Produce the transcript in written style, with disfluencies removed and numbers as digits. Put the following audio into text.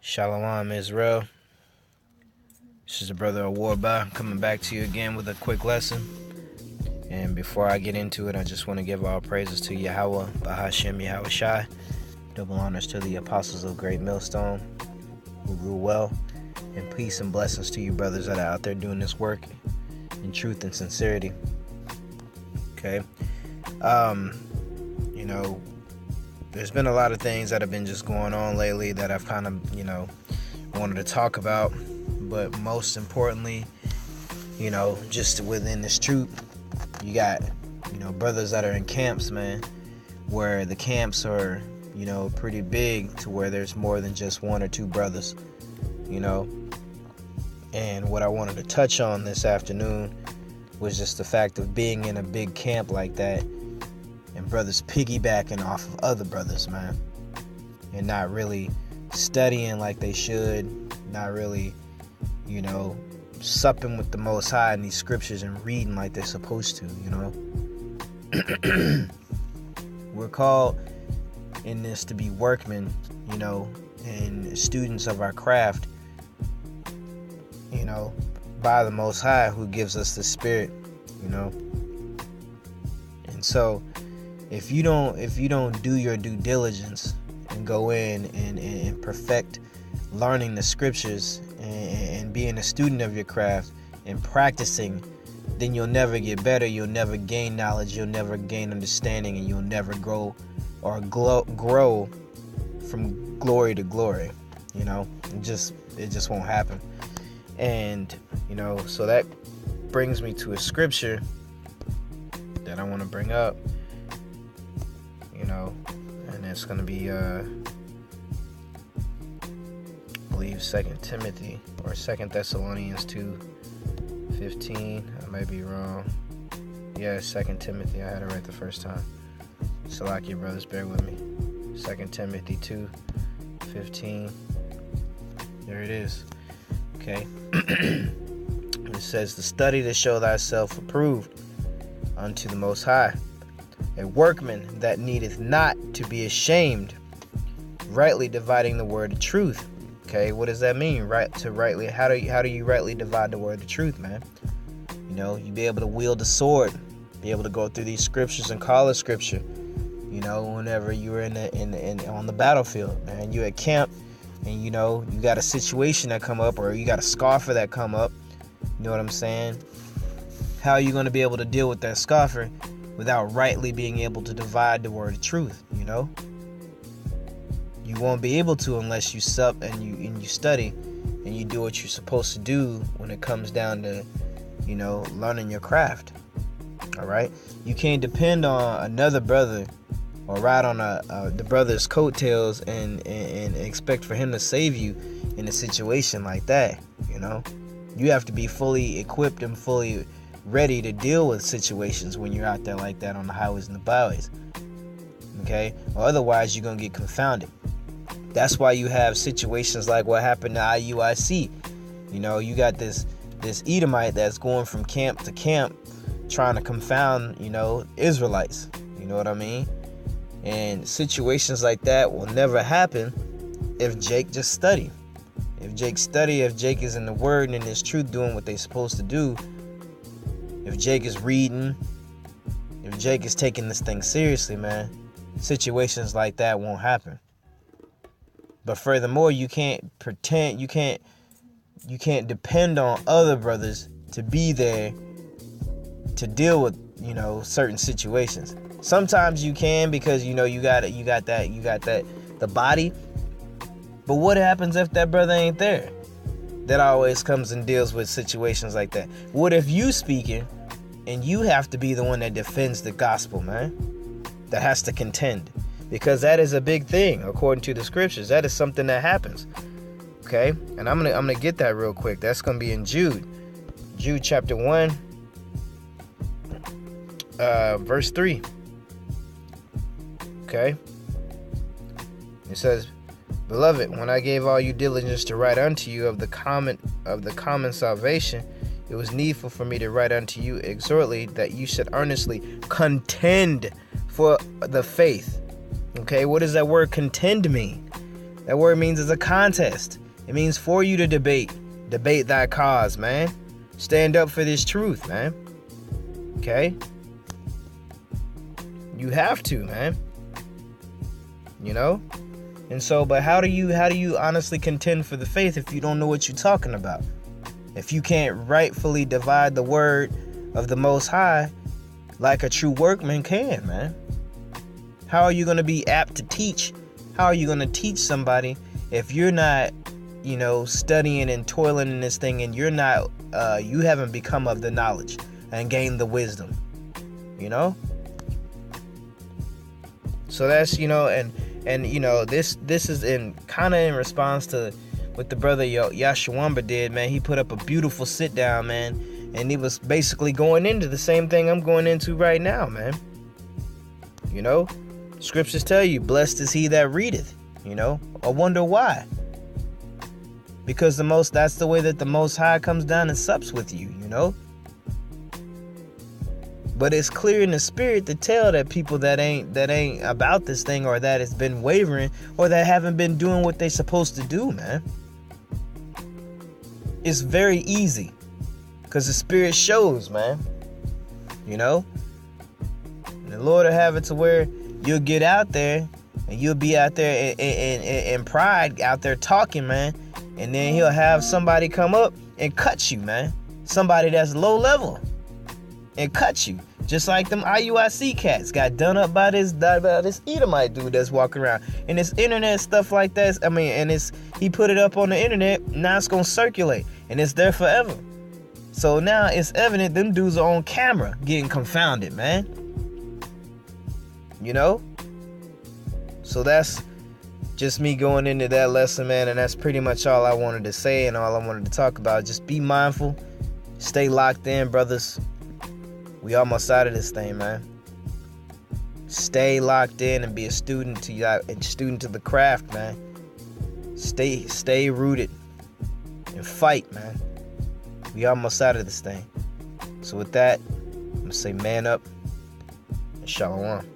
Shalom Israel. This is the brother of Warba coming back to you again with a quick lesson. And before I get into it, I just want to give all praises to Yahweh, Bahashem Yahweh Shai. Double honors to the apostles of Great Millstone who rule well. And peace and blessings to you brothers that are out there doing this work in truth and sincerity. Okay. There's been a lot of things that have been just going on lately that I've kind of, wanted to talk about. But most importantly, just within this truth, you got, brothers that are in camps, man, where the camps are, pretty big to where there's more than just one or two brothers, And what I wanted to touch on this afternoon was just the fact of being in a big camp like that and brothers piggybacking off of other brothers, man, and not really studying like they should, not really, supping with the Most High in these scriptures and reading like they're supposed to, We're called in this to be workmen, and students of our craft, by the Most High who gives us the Spirit, And so if you don't do your due diligence and go in and perfect learning the scriptures and being a student of your craft and practicing, then you'll never get better, you'll never gain knowledge, you'll never gain understanding, and you'll never grow or grow from glory to glory. It just won't happen. And so that brings me to a scripture that I want to bring up, and it's going to be I believe 2 Timothy or 2 Thessalonians 2:15. I might be wrong. Yeah, 2 Timothy. I had it right the first time. Salakia, brothers, bear with me. 2 Timothy 2:15. There it is. Okay. It says, "To study to show thyself approved unto the Most High, a workman that needeth not to be ashamed, rightly dividing the word of truth." Okay, what does that mean? How do you rightly divide the word of truth, man? You be able to wield the sword, be able to go through these scriptures and call a scripture. Whenever you're on the battlefield, man, you at camp, and you got a situation that come up, or you got a scoffer that come up. You know what I'm saying? How are you going to be able to deal with that scoffer without rightly being able to divide the word of truth? You won't be able to unless you sup and you study and you do what you're supposed to do when it comes down to, learning your craft. All right? You can't depend on another brother or ride on the brother's coattails and expect for him to save you in a situation like that. You have to be fully equipped and fully ready to deal with situations when you're out there like that on the highways and the byways. Okay? Or otherwise you're going to get confounded. That's why you have situations like what happened to IUIC. You got this Edomite that's going from camp to camp trying to confound, Israelites. You know what I mean? And situations like that will never happen if Jake just study. If Jake is in the word and in his truth doing what they're supposed to do, if Jake is reading, if Jake is taking this thing seriously, man, situations like that won't happen. But furthermore, you can't depend on other brothers to be there to deal with, certain situations. Sometimes you can because you got the body. But what happens if that brother ain't there? That always comes and deals with situations like that. What if you speaking and you have to be the one that defends the gospel, man? That has to contend. Because that is a big thing according to the scriptures. That is something that happens. Okay? And I'm gonna get that real quick. That's gonna be in Jude. Jude chapter 1, verse 3. Okay? It says, "Beloved, when I gave all you diligence to write unto you of the common salvation, it was needful for me to write unto you exhortly that you should earnestly contend for the faith." Okay, what does that word contend mean? That word means it's a contest. It means for you to debate. Debate thy cause, man. Stand up for this truth, man. Okay? You have to, man. You know? And so, but how do you honestly contend for the faith if you don't know what you're talking about? If you can't rightfully divide the word of the Most High like a true workman can, man. How are you going to be apt to teach? How are you going to teach somebody if you're not, studying and toiling in this thing, and you're not, you haven't become of the knowledge and gained the wisdom, So that's, this is in kind of in response to what the brother Yashawamba did, man. He put up a beautiful sit down, man. And he was basically going into the same thing I'm going into right now, man. Scriptures tell you, blessed is he that readeth, I wonder why. Because that's the way that the Most High comes down and sups with you, But it's clear in the spirit to tell that people that ain't about this thing, or that has been wavering, or that haven't been doing what they supposed to do, man. It's very easy. Because the spirit shows, man. And the Lord will have it to where you'll get out there and you'll be out there in pride, out there talking, man. And then he'll have somebody come up and cut you, man. Somebody that's low level and cut you. Just like them IUIC cats got done up by this Edomite dude that's walking around. And this internet stuff like that, he put it up on the internet, now it's going to circulate. And it's there forever. So now it's evident them dudes are on camera getting confounded, man. So that's just me going into that lesson, man. And that's pretty much all I wanted to say and all I wanted to talk about. Just be mindful. Stay locked in, brothers. We almost out of this thing, man. Stay locked in and be a student to the craft, man. Stay rooted and fight, man. We almost out of this thing. So with that, I'm going to say man up and shalom.